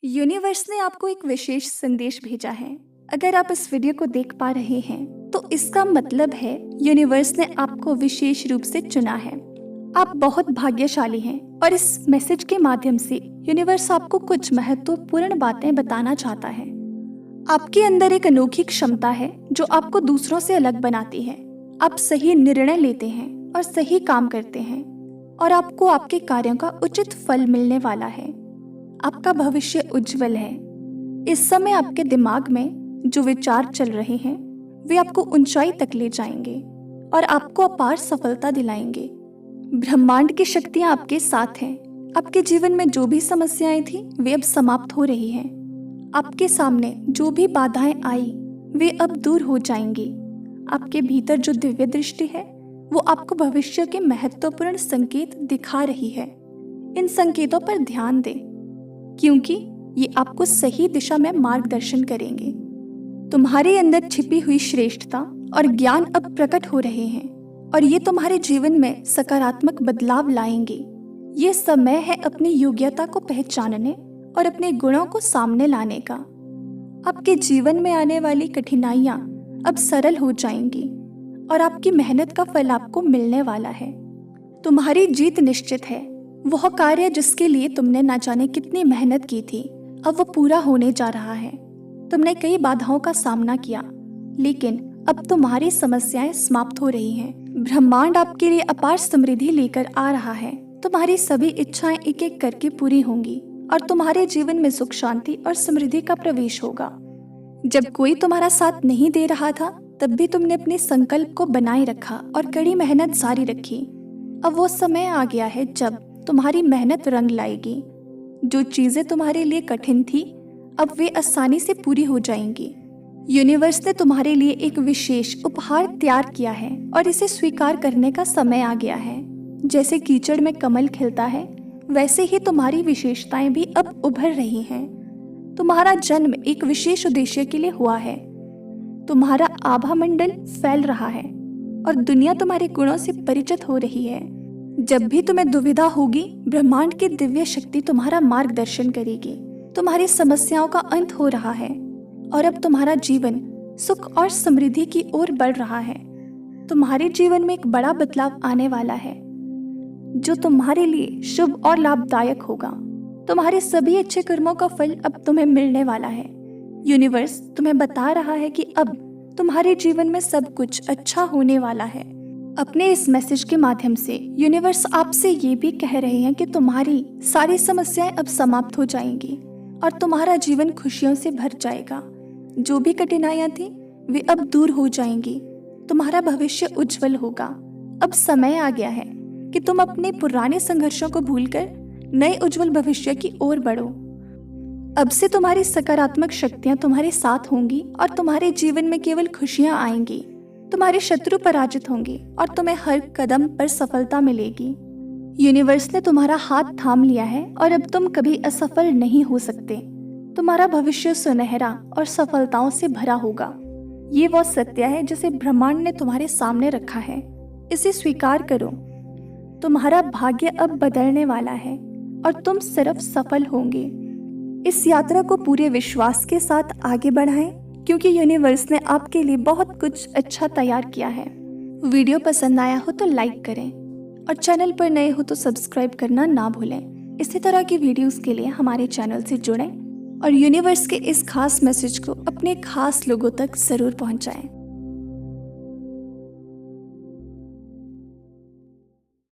Universe ने आपको एक विशेष संदेश भेजा है। अगर आप इस वीडियो को देख पा रहे हैं तो इसका मतलब है यूनिवर्स ने आपको विशेष रूप से चुना है। आप बहुत भाग्यशाली हैं और इस मैसेज के माध्यम से यूनिवर्स आपको कुछ महत्वपूर्ण बातें बताना चाहता है। आपके अंदर एक अनोखी क्षमता है जो आपको दूसरों से अलग बनाती है। आप सही निर्णय लेते हैं और सही काम करते हैं और आपको आपके कार्यों का उचित फल मिलने वाला है। आपका भविष्य उज्जवल है। इस समय आपके दिमाग में जो विचार चल रहे हैं वे आपको ऊंचाई तक ले जाएंगे और आपको अपार सफलता दिलाएंगे। ब्रह्मांड की शक्तियां आपके साथ हैं। आपके जीवन में जो भी समस्याएं थी वे अब समाप्त हो रही हैं। आपके सामने जो भी बाधाएं आई वे अब दूर हो जाएंगी। आपके भीतर जो दिव्य दृष्टि है वो आपको भविष्य के महत्वपूर्ण संकेत दिखा रही है। इन संकेतों पर ध्यान दें क्योंकि ये आपको सही दिशा में मार्गदर्शन करेंगे। तुम्हारे अंदर छिपी हुई श्रेष्ठता और ज्ञान अब प्रकट हो रहे हैं और ये तुम्हारे जीवन में सकारात्मक बदलाव लाएंगे। ये समय है अपनी योग्यता को पहचानने और अपने गुणों को सामने लाने का। आपके जीवन में आने वाली कठिनाइयां अब सरल हो जाएंगी और आपकी मेहनत का फल आपको मिलने वाला है। तुम्हारी जीत निश्चित है। वह कार्य जिसके लिए तुमने न जाने कितनी मेहनत की थी अब वो पूरा होने जा रहा है। तुमने कई बाधाओं का सामना किया लेकिन अब तुम्हारी समस्याएं समाप्त हो रही हैं। ब्रह्मांड आपके लिए अपार समृद्धि लेकर आ रहा है। तुम्हारी सभी इच्छाएं एक एक करके पूरी होंगी और तुम्हारे जीवन में सुख शांति और समृद्धि का प्रवेश होगा। जब कोई तुम्हारा साथ नहीं दे रहा था तब भी तुमने अपने संकल्प को बनाए रखा और कड़ी मेहनत जारी रखी। अब वो समय आ गया है जब तुम्हारी मेहनत रंग लाएगी। जो चीजें तुम्हारे लिए कठिन थी अब वे आसानी से पूरी हो जाएंगी। यूनिवर्स ने तुम्हारे लिए एक विशेष उपहार तैयार किया है और इसे स्वीकार करने का समय आ गया है। जैसे कीचड़ में कमल खिलता है वैसे ही तुम्हारी विशेषताएं भी अब उभर रही हैं। तुम्हारा जन्म एक विशेष उद्देश्य के लिए हुआ है। तुम्हारा आभा मंडल फैल रहा है और दुनिया तुम्हारे गुणों से परिचित हो रही है। जब भी तुम्हें दुविधा होगी ब्रह्मांड की दिव्य शक्ति तुम्हारा मार्गदर्शन करेगी। तुम्हारी समस्याओं का अंत हो रहा है और अब तुम्हारा जीवन सुख और समृद्धि की ओर बढ़ रहा है। तुम्हारे जीवन में एक बड़ा बदलाव आने वाला है जो तुम्हारे लिए शुभ और लाभदायक होगा। तुम्हारे सभी अच्छे कर्मों का फल अब तुम्हें मिलने वाला है। यूनिवर्स तुम्हें बता रहा है कि अब तुम्हारे जीवन में सब कुछ अच्छा होने वाला है। अपने इस मैसेज के माध्यम से यूनिवर्स आपसे ये भी कह रहे हैं कि तुम्हारी सारी समस्याएं अब समाप्त हो जाएंगी और तुम्हारा जीवन खुशियों से भर जाएगा। जो भी कठिनाइयां थी वे अब दूर हो जाएंगी। तुम्हारा भविष्य उज्जवल होगा। अब समय आ गया है कि तुम अपने पुराने संघर्षों को भूलकर नए उज्जवल भविष्य की ओर बढ़ो। अब से तुम्हारी सकारात्मक शक्तियां तुम्हारे साथ होंगी और तुम्हारे जीवन में केवल खुशियां आएंगी। तुम्हारे शत्रु पराजित होंगे और तुम्हें हर कदम पर सफलता मिलेगी। यूनिवर्स ने तुम्हारा हाथ थाम लिया है और अब तुम कभी असफल नहीं हो सकते। तुम्हारा भविष्य सुनहरा और सफलताओं से भरा होगा। ये वो सत्य है जिसे ब्रह्मांड ने तुम्हारे सामने रखा है। इसे स्वीकार करो। तुम्हारा भाग्य अब बदलने वाला है और तुम सिर्फ सफल होंगे। इस यात्रा को पूरे विश्वास के साथ आगे बढ़ाएं क्योंकि यूनिवर्स ने आपके लिए बहुत कुछ अच्छा तैयार किया है। वीडियो पसंद आया हो तो लाइक करें और चैनल पर नए हो तो सब्सक्राइब करना ना भूलें। इसी तरह की वीडियोस के लिए हमारे चैनल से जुड़ें और यूनिवर्स के इस खास मैसेज को अपने खास लोगों तक जरूर पहुंचाएं।